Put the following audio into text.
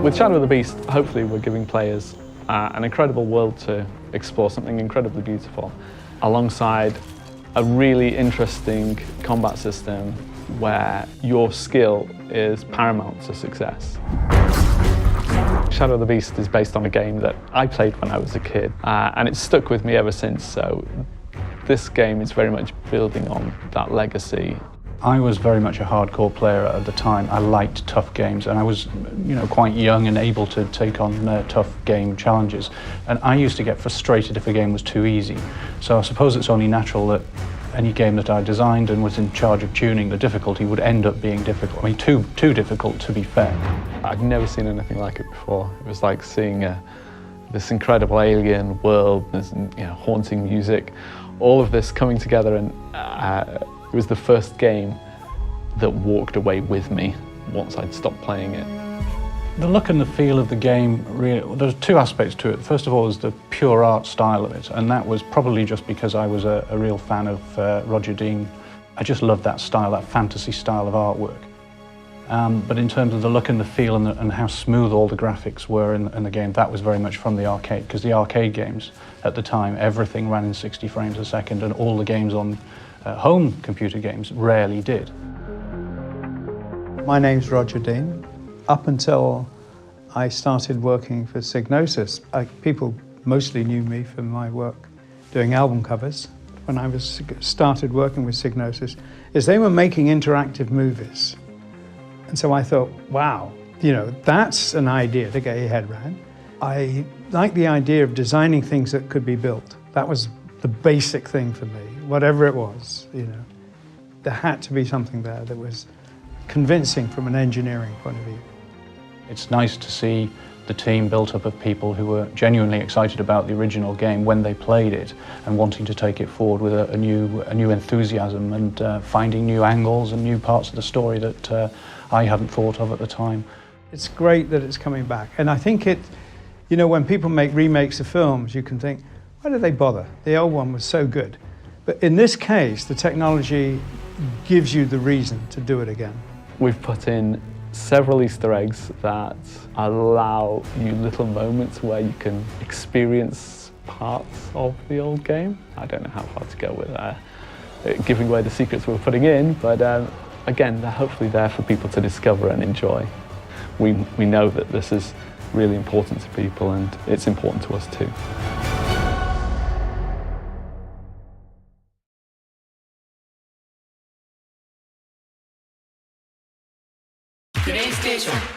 With Shadow of the Beast, hopefully we're giving players an incredible world to explore, something incredibly beautiful, alongside a really interesting combat system where your skill is paramount to success. Shadow of the Beast is based on a game that I played when I was a kid, and it's stuck with me ever since, so this game is very much building on that legacy. I was very much a hardcore player at the time. I liked tough games, and I was, quite young and able to take on tough game challenges. And I used to get frustrated if a game was too easy. So I suppose it's only natural that any game that I designed and was in charge of tuning, the difficulty would end up being difficult. I mean, too difficult to be fair. I'd never seen anything like it before. It was like seeing this incredible alien world, this haunting music, all of this coming together, and it was the first game that walked away with me once I'd stopped playing it. The look and the feel of the game, really, there's two aspects to it. First of all is the pure art style of it, and that was probably just because I was a real fan of Roger Dean. I just loved that style, that fantasy style of artwork. But in terms of the look and the feel and how smooth all the graphics were in the game, that was very much from the arcade, because the arcade games at the time, everything ran in 60 frames a second, and all the games on home computer games rarely did. My name's Roger Dean. Up until I started working for Psygnosis, people mostly knew me from my work doing album covers. When I started working with Psygnosis, is they were making interactive movies. And so I thought, wow, that's an idea to get your head around. I like the idea of designing things that could be built. That was the basic thing for me, whatever it was, There had to be something there that was convincing from an engineering point of view. It's nice to see the team built up of people who were genuinely excited about the original game when they played it and wanting to take it forward with a new enthusiasm and finding new angles and new parts of the story that I hadn't thought of at the time. It's great that it's coming back, and I think when people make remakes of films, you can think, why did they bother? The old one was so good. But in this case, the technology gives you the reason to do it again. We've put in several Easter eggs that allow you little moments where you can experience parts of the old game. I don't know how far to go with giving away the secrets we're putting in, but again, they're hopefully there for people to discover and enjoy. We know that this is really important to people, and it's important to us too. PlayStation